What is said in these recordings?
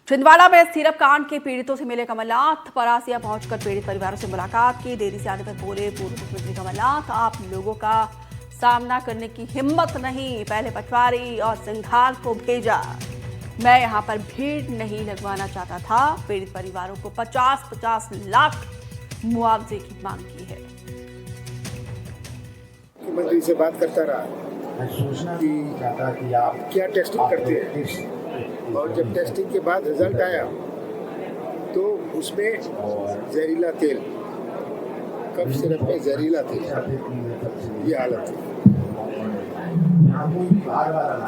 छिंदवाड़ा में सीरप कांड के पीड़ितों से मिले कमलनाथ। परासिया पहुंचकर पीड़ित परिवारों से मुलाकात की। देरी से आने पर बोले पूर्व मुख्यमंत्री कमलनाथ, आप लोगों का सामना करने की हिम्मत नहीं, पहले पटवारी और सिंघार को भेजा। मैं यहां पर भीड़ नहीं लगवाना चाहता था। पीड़ित परिवारों को 50-50 लाख मुआवजे की मांग की है। मुख्यमंत्री से बात करता रहा कि आप क्या टेस्टिंग करते हैं, और जब टेस्टिंग के बाद रिजल्ट आया तो उसमें जहरीला तेल, कफ सिरप में जहरीला तेल, ये हालत थी।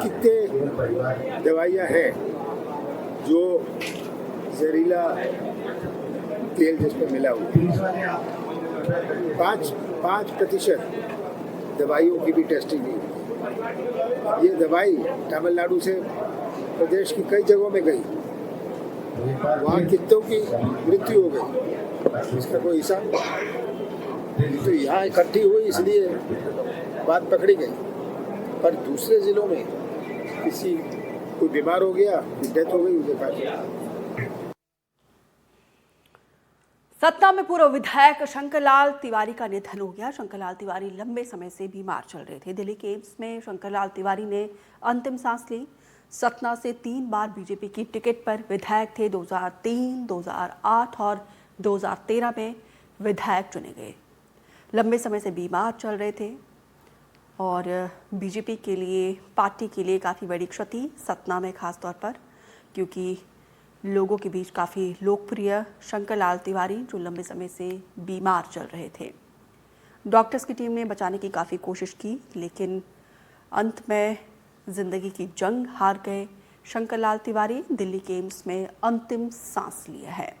कितने दवाइयाँ हैं जो जहरीला तेल जिस पर मिला हुआ, 5% दवाइयों की भी टेस्टिंग नहीं हुई। ये दवाई तमिलनाडु से प्रदेश की कई जगहों में गई, वहाँ कितनों की मृत्यु हो गई, इसका कोई हिसाब नहीं। तो यहाँ इकट्ठी हुई इसलिए बात पकड़ी गई, पर दूसरे जिलों में कोई बीमार हो गया, डेथ हो गई, देखा। सतना में पूर्व विधायक शंकरलाल तिवारी का निधन हो गया। शंकरलाल तिवारी लंबे समय से बीमार चल रहे थे। दिल्ली के एम्स में शंकरलाल तिवारी ने अंतिम सांस ली। सतना से 3 बार बीजेपी की टिकट पर विधायक थे। 2003, 2008 और 2013 में विधायक चुने गए। लंबे समय से बीमार चल रहे थे और बीजेपी के लिए, पार्टी के लिए काफ़ी बड़ी क्षति सतना में, खास तौर पर क्योंकि लोगों के बीच काफ़ी लोकप्रिय शंकरलाल तिवारी जो लंबे समय से बीमार चल रहे थे। डॉक्टर्स की टीम ने बचाने की काफ़ी कोशिश की, लेकिन अंत में जिंदगी की जंग हार गए शंकरलाल तिवारी। दिल्ली के एम्स में अंतिम सांस लिया है।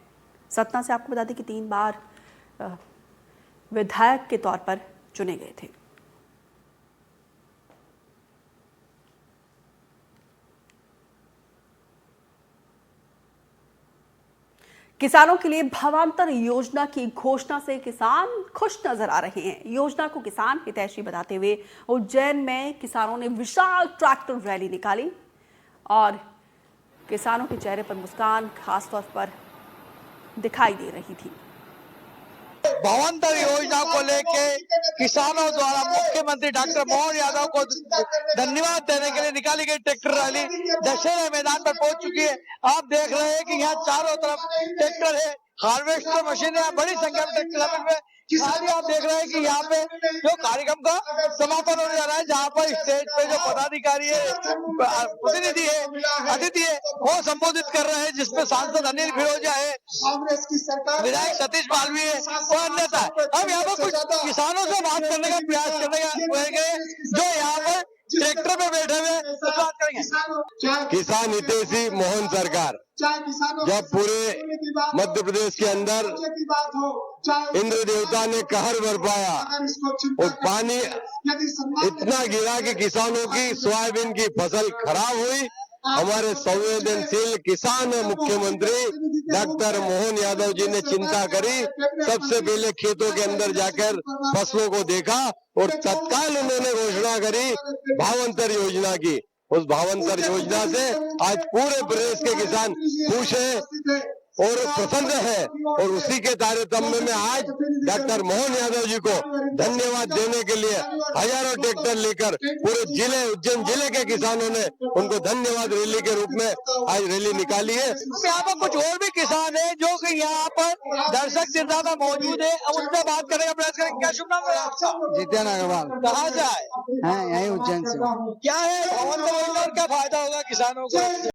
सतना से आपको बता दें कि 3 बार विधायक के तौर पर चुने गए थे। किसानों के लिए भावांतर योजना की घोषणा से किसान खुश नजर आ रहे हैं। योजना को किसान हितैषी बताते हुए उज्जैन में किसानों ने विशाल ट्रैक्टर रैली निकाली और किसानों के चेहरे पर मुस्कान खासतौर पर दिखाई दे रही थी। भावांतर योजना को लेके किसानों द्वारा मुख्यमंत्री डॉक्टर मोहन यादव को धन्यवाद देने के लिए निकाली गई ट्रैक्टर रैली दशहरा मैदान पर पहुंच चुकी है। आप देख रहे हैं कि यहाँ चारों तरफ ट्रैक्टर है, हार्वेस्टर मशीन है, बड़ी संख्या में ट्रैक्टर है। आप देख रहे हैं कि यहाँ पे जो कार्यक्रम का समापन होने जा रहा है, जहाँ पर स्टेज पे जो पदाधिकारी है, प्रतिनिधि है, अतिथि है, वो संबोधित कर रहे हैं, जिसमें सांसद अनिल फिरोजा है, विधायक सतीश मालवी है और अन्यथा। हम यहाँ पर कुछ किसानों से बात करने का प्रयास करने का जो यहाँ पर ट्रैक्टर पे बैठे हुए बात करेंगे। किसान हितैषी मोहन सरकार जब पूरे मध्य प्रदेश के अंदर इंद्र देवता ने कहर बरपाया और पानी इतना गिरा कि किसानों की सोयाबीन की फसल खराब हुई, हमारे संवेदनशील किसान मुख्यमंत्री डॉक्टर मोहन यादव जी ने चिंता करी। सबसे पहले खेतों के अंदर जाकर फसलों को देखा और तत्काल उन्होंने घोषणा करी भावांतर योजना की। उस भावांतर योजना से आज पूरे प्रदेश के किसान खुश हैं और प्रसन्न है, और उसी के तारतम्य में आज डॉक्टर मोहन यादव जी को धन्यवाद देने के लिए हजारों ट्रैक्टर लेकर पूरे जिले, उज्जैन जिले के किसानों ने उनको धन्यवाद रैली के रूप में आज रैली निकाली है। यहाँ पर कुछ और भी किसान है जो कि यहाँ पर दर्शक निर्दाता मौजूद है, उनसे बात करने का प्रयास करेंगे। क्या शुभ नाम है आपका? जितेन अग्रवाल। कहाँ से आए? यही उज्जैन से। क्या है भावांतर योजना और क्या फायदा होगा किसानों को?